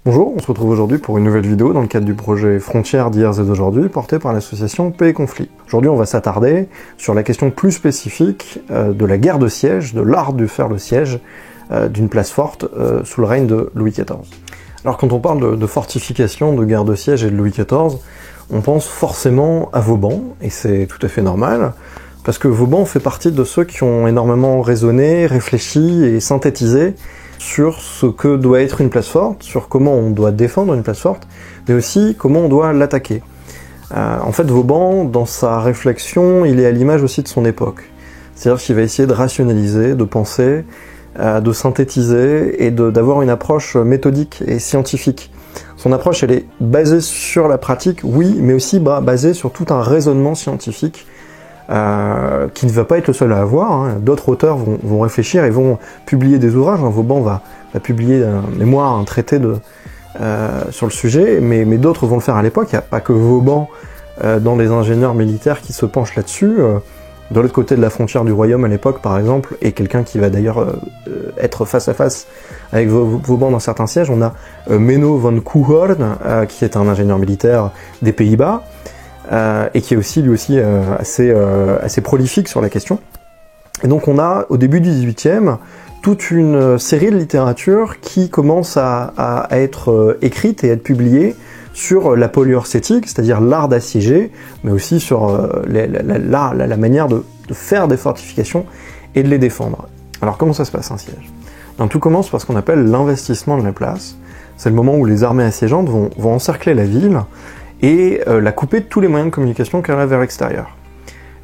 Bonjour, on se retrouve aujourd'hui pour une nouvelle vidéo dans le cadre du projet Frontières d'hier et d'aujourd'hui porté par l'association Paix et Conflits. Aujourd'hui on va s'attarder sur la question plus spécifique de la guerre de siège, de l'art de faire le siège d'une place forte sous le règne de Louis XIV. Alors quand on parle de fortification, de guerre de siège et de Louis XIV, on pense forcément à Vauban, et c'est tout à fait normal, parce que Vauban fait partie de ceux qui ont énormément raisonné, réfléchi et synthétisé sur ce que doit être une place forte, sur comment on doit défendre une place forte, mais aussi comment on doit l'attaquer. En fait, Vauban, dans sa réflexion, il est à l'image aussi de son époque. C'est-à-dire qu'il va essayer de rationaliser, de penser, de synthétiser et d'avoir une approche méthodique et scientifique. Son approche, elle est basée sur la pratique, oui, mais aussi basée sur tout un raisonnement scientifique qui ne va pas être le seul à avoir. Hein. D'autres auteurs vont réfléchir et vont publier des ouvrages. Hein. Vauban va publier un mémoire, un traité sur le sujet, mais d'autres vont le faire à l'époque. Il n'y a pas que Vauban dans les ingénieurs militaires qui se penchent là-dessus. De l'autre côté de la frontière du royaume à l'époque, par exemple, et quelqu'un qui va d'ailleurs être face à face avec Vauban dans certains sièges, on a Menno van Coehoorn, qui est un ingénieur militaire des Pays-Bas, et qui est aussi lui aussi assez prolifique sur la question. Et donc on a au début du XVIIIe toute une série de littérature qui commence à être écrite et à être publiée sur la polyurcétique, c'est-à-dire l'art d'assiéger, mais aussi sur la manière de faire des fortifications et de les défendre. Alors comment ça se passe un siège? Donc, tout commence par ce qu'on appelle l'investissement de la place. C'est le moment où les armées assiégeantes vont encercler la ville et la couper de tous les moyens de communication qu'elle a vers l'extérieur.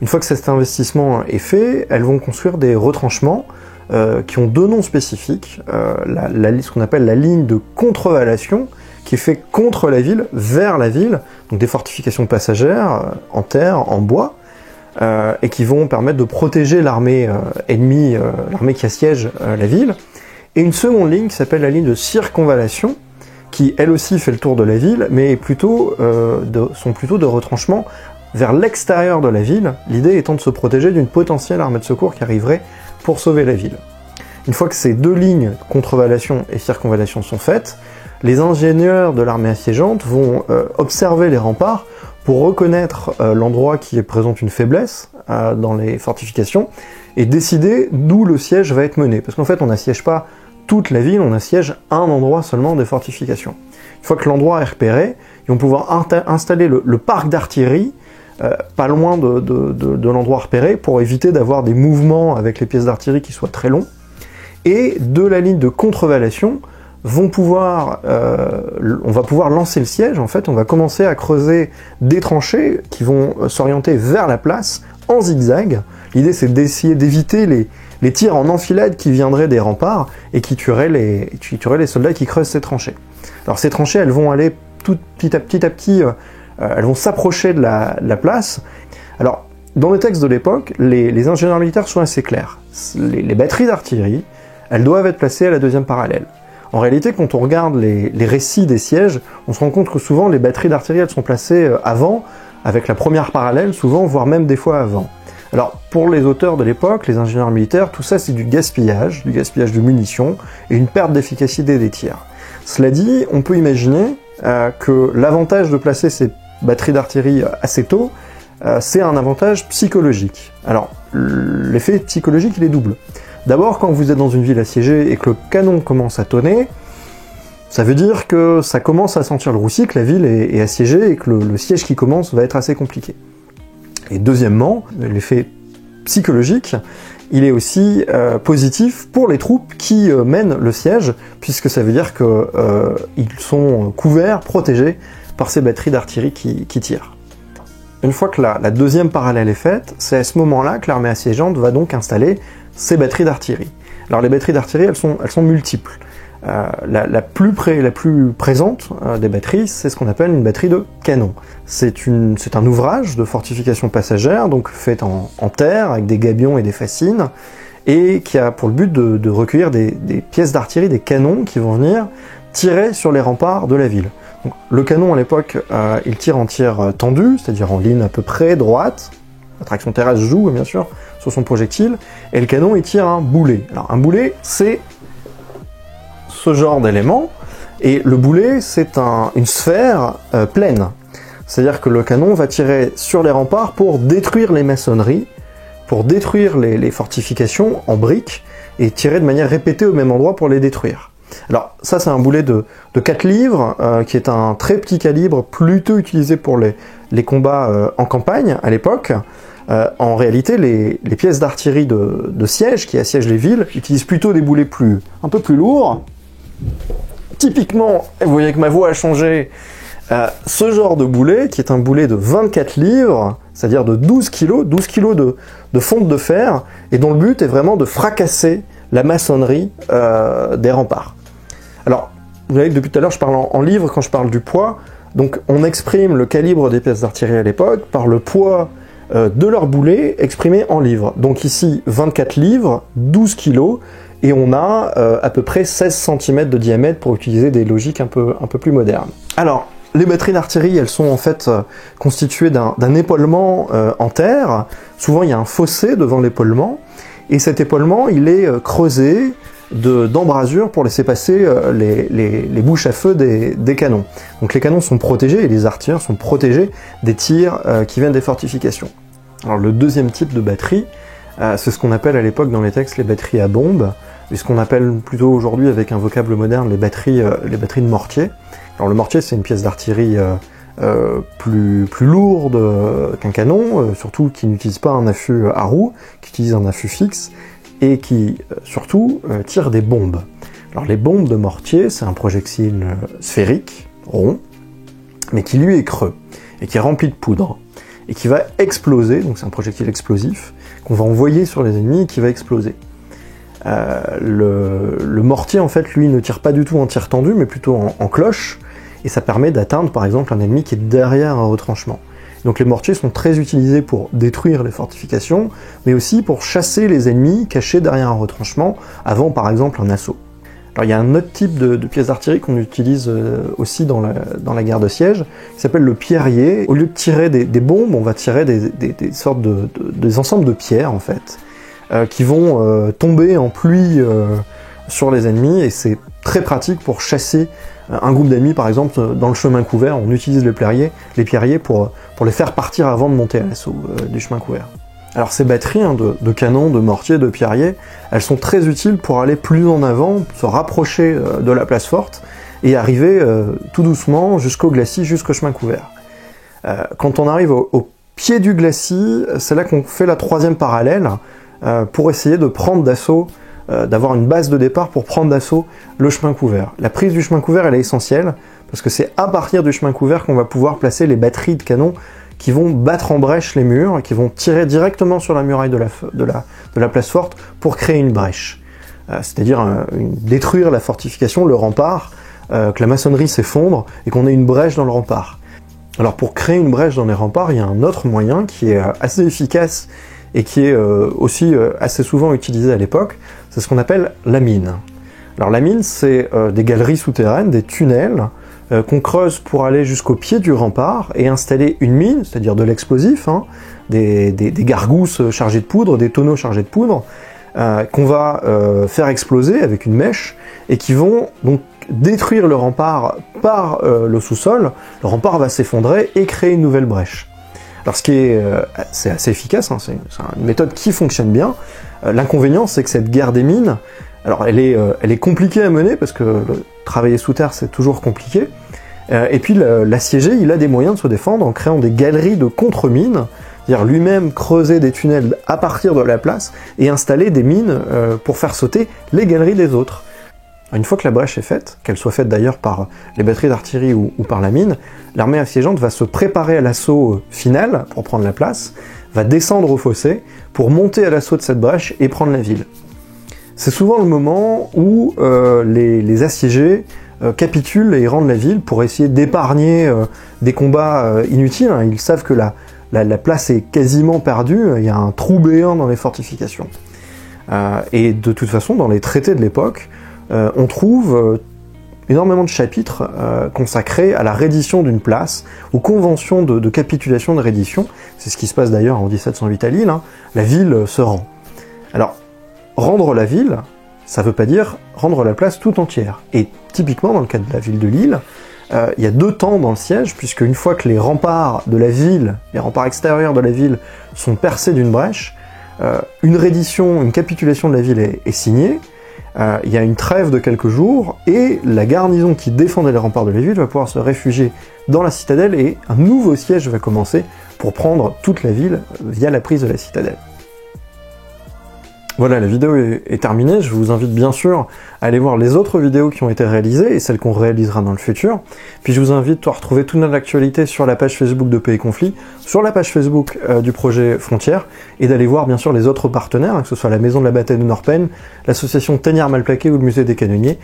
Une fois que cet investissement est fait, elles vont construire des retranchements qui ont deux noms spécifiques, ce qu'on appelle la ligne de contrevallation, qui est fait contre la ville, vers la ville, donc des fortifications passagères, en terre, en bois, et qui vont permettre de protéger l'armée ennemie, l'armée qui assiège la ville, et une seconde ligne qui s'appelle la ligne de circonvallation, qui elle aussi fait le tour de la ville, mais sont plutôt de retranchements vers l'extérieur de la ville, l'idée étant de se protéger d'une potentielle armée de secours qui arriverait pour sauver la ville. Une fois que ces deux lignes, contrevallation et circonvallation, sont faites, les ingénieurs de l'armée assiégeante vont observer les remparts pour reconnaître l'endroit qui présente une faiblesse dans les fortifications et décider d'où le siège va être mené. Parce qu'en fait, on n'assiège pas toute la ville, on assiège un endroit seulement des fortifications. Une fois que l'endroit est repéré, ils vont pouvoir installer le parc d'artillerie pas loin de l'endroit repéré pour éviter d'avoir des mouvements avec les pièces d'artillerie qui soient très longs. Et de la ligne de contrevallation, on va pouvoir lancer le siège. En fait, on va commencer à creuser des tranchées qui vont s'orienter vers la place en zigzag. L'idée, c'est d'essayer d'éviter les tirs en enfilade qui viendraient des remparts et qui tueraient les soldats qui creusent ces tranchées. Alors ces tranchées, elles vont aller petit à petit, elles vont s'approcher de la place. Alors, dans le texte de l'époque, les ingénieurs militaires sont assez clairs. Les batteries d'artillerie, elles doivent être placées à la deuxième parallèle. En réalité, quand on regarde les récits des sièges, on se rend compte que souvent les batteries d'artillerie elles sont placées avant, avec la première parallèle souvent, voire même des fois avant. Alors, pour les auteurs de l'époque, les ingénieurs militaires, tout ça c'est du gaspillage de munitions et une perte d'efficacité des tirs. Cela dit, on peut imaginer que l'avantage de placer ces batteries d'artillerie assez tôt, c'est un avantage psychologique. Alors, l'effet psychologique, il est double. D'abord, quand vous êtes dans une ville assiégée et que le canon commence à tonner, ça veut dire que ça commence à sentir le roussi, que la ville est assiégée et que le siège qui commence va être assez compliqué. Et deuxièmement, l'effet psychologique, il est aussi positif pour les troupes qui mènent le siège, puisque ça veut dire qu'ils sont couverts, protégés par ces batteries d'artillerie qui tirent. Une fois que la deuxième parallèle est faite, c'est à ce moment-là que l'armée assiégeante va donc installer ces batteries d'artillerie. Alors les batteries d'artillerie, elles sont multiples. La plus présente des batteries, c'est ce qu'on appelle une batterie de canon. C'est un ouvrage de fortification passagère, donc fait en terre, avec des gabions et des fascines, et qui a pour le but de recueillir des pièces d'artillerie, des canons qui vont venir tirer sur les remparts de la ville. Donc, le canon à l'époque, il tire en tir tendu, c'est-à-dire en ligne à peu près droite. La traction terrestre joue bien sûr sur son projectile, et le canon il tire un boulet. Alors un boulet, c'est ce genre d'élément Et le boulet, c'est une sphère pleine. C'est-à-dire que le canon va tirer sur les remparts pour détruire les maçonneries, pour détruire les fortifications en briques, et tirer de manière répétée au même endroit pour les détruire. Alors ça, c'est un boulet de 4 livres, qui est un très petit calibre, plutôt utilisé pour les combats en campagne à l'époque. En réalité, les pièces d'artillerie de siège qui assiègent les villes utilisent plutôt des boulets un peu plus lourds. Typiquement, vous voyez que ma voix a changé, ce genre de boulet, qui est un boulet de 24 livres, c'est-à-dire de 12 kg de fonte de fer, et dont le but est vraiment de fracasser la maçonnerie des remparts. Alors, vous voyez que depuis tout à l'heure, je parle en livres quand je parle du poids, donc on exprime le calibre des pièces d'artillerie à l'époque par le poids de leur boulet exprimé en livres. Donc ici, 24 livres, 12 kg, et on a à peu près 16 cm de diamètre pour utiliser des logiques un peu plus modernes. Alors, les batteries d'artillerie, elles sont en fait constituées d'un épaulement en terre. Souvent, il y a un fossé devant l'épaulement, et cet épaulement, il est creusé d'embrasures pour laisser passer les bouches à feu des canons. Donc les canons sont protégés, et les artilleurs sont protégés des tirs qui viennent des fortifications. Alors le deuxième type de batterie, c'est ce qu'on appelle à l'époque dans les textes les batteries à bombe, et ce qu'on appelle plutôt aujourd'hui avec un vocable moderne les batteries de mortier. Alors le mortier, c'est une pièce d'artillerie plus lourde qu'un canon, surtout qui n'utilise pas un affût à roue, qui utilise un affût fixe, et qui surtout tire des bombes. Alors les bombes de mortier, c'est un projectile sphérique, rond, mais qui lui est creux, et qui est rempli de poudre, et qui va exploser, donc c'est un projectile explosif, qu'on va envoyer sur les ennemis et qui va exploser. Le mortier, en fait, lui, ne tire pas du tout en tir tendu, mais plutôt en cloche, et ça permet d'atteindre, par exemple, un ennemi qui est derrière un retranchement. Donc les mortiers sont très utilisés pour détruire les fortifications, mais aussi pour chasser les ennemis cachés derrière un retranchement, avant, par exemple, un assaut. Alors il y a un autre type de pièce d'artillerie qu'on utilise aussi dans la guerre de siège, qui s'appelle le pierrier. Au lieu de tirer des bombes, on va tirer des sortes des ensembles de pierres, en fait, qui vont tomber en pluie sur les ennemis, et c'est très pratique pour chasser un groupe d'ennemis, par exemple, dans le chemin couvert. On utilise les pierriers pour les faire partir avant de monter à l'assaut du chemin couvert. Alors ces batteries de canons, de mortiers, de pierriers, elles sont très utiles pour aller plus en avant, se rapprocher de la place forte, et arriver tout doucement jusqu'au glacis, jusqu'au chemin couvert. Quand on arrive au pied du glacis, c'est là qu'on fait la troisième parallèle, pour essayer de prendre d'assaut, d'avoir une base de départ pour prendre d'assaut le chemin couvert. La prise du chemin couvert, elle est essentielle, parce que c'est à partir du chemin couvert qu'on va pouvoir placer les batteries de canons qui vont battre en brèche les murs, qui vont tirer directement sur la muraille de la place forte pour créer une brèche. C'est-à-dire détruire la fortification, le rempart, que la maçonnerie s'effondre et qu'on ait une brèche dans le rempart. Alors pour créer une brèche dans les remparts, il y a un autre moyen qui est assez efficace et qui est aussi assez souvent utilisé à l'époque, c'est ce qu'on appelle la mine. Alors la mine, c'est des galeries souterraines, des tunnels, qu'on creuse pour aller jusqu'au pied du rempart et installer une mine, c'est-à-dire de l'explosif, des gargousses chargées de poudre, des tonneaux chargés de poudre, qu'on va faire exploser avec une mèche, et qui vont donc détruire le rempart par le sous-sol. Le rempart va s'effondrer et créer une nouvelle brèche. Alors c'est assez efficace, c'est une méthode qui fonctionne bien. L'inconvénient, c'est que cette guerre des mines, alors elle est compliquée à mener, parce que travailler sous terre, c'est toujours compliqué. Et puis l'assiégé, il a des moyens de se défendre en créant des galeries de contre-mines, c'est-à-dire lui-même creuser des tunnels à partir de la place et installer des mines pour faire sauter les galeries des autres. Une fois que la brèche est faite, qu'elle soit faite d'ailleurs par les batteries d'artillerie ou par la mine, l'armée assiégeante va se préparer à l'assaut final pour prendre la place, va descendre au fossé pour monter à l'assaut de cette brèche et prendre la ville. C'est souvent le moment où les assiégés capitulent et rendent la ville pour essayer d'épargner des combats inutiles. Ils savent que la place est quasiment perdue, il y a un trou béant dans les fortifications. Et de toute façon, dans les traités de l'époque, on trouve énormément de chapitres consacrés à la reddition d'une place, aux conventions de capitulation de reddition. C'est ce qui se passe d'ailleurs en 1708 à Lille, la ville se rend. Alors, rendre la ville, ça veut pas dire rendre la place tout entière. Et typiquement, dans le cas de la ville de Lille, il y a 2 temps dans le siège, puisque une fois que les remparts de la ville, les remparts extérieurs de la ville, sont percés d'une brèche, une reddition, une capitulation de la ville est signée, il y a une trêve de quelques jours, et la garnison qui défendait les remparts de la ville va pouvoir se réfugier dans la citadelle, et un nouveau siège va commencer pour prendre toute la ville via la prise de la citadelle. Voilà, la vidéo est terminée. Je vous invite bien sûr à aller voir les autres vidéos qui ont été réalisées et celles qu'on réalisera dans le futur. Puis je vous invite à retrouver toute notre actualité sur la page Facebook de Paix et Conflit, sur la page Facebook du projet Frontières, et d'aller voir bien sûr les autres partenaires, hein, que ce soit la Maison de la Bataille de Norpen, l'association Tanière Malplaquée ou le Musée des Canonniers,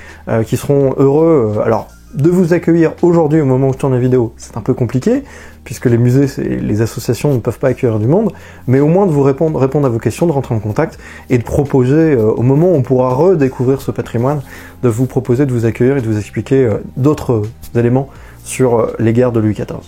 qui seront heureux. Alors, de vous accueillir aujourd'hui au moment où je tourne la vidéo, c'est un peu compliqué, puisque les musées et les associations ne peuvent pas accueillir du monde, mais au moins de vous répondre à vos questions, de rentrer en contact, et de proposer, au moment où on pourra redécouvrir ce patrimoine, de vous proposer de vous accueillir et de vous expliquer d'autres éléments sur les guerres de Louis XIV.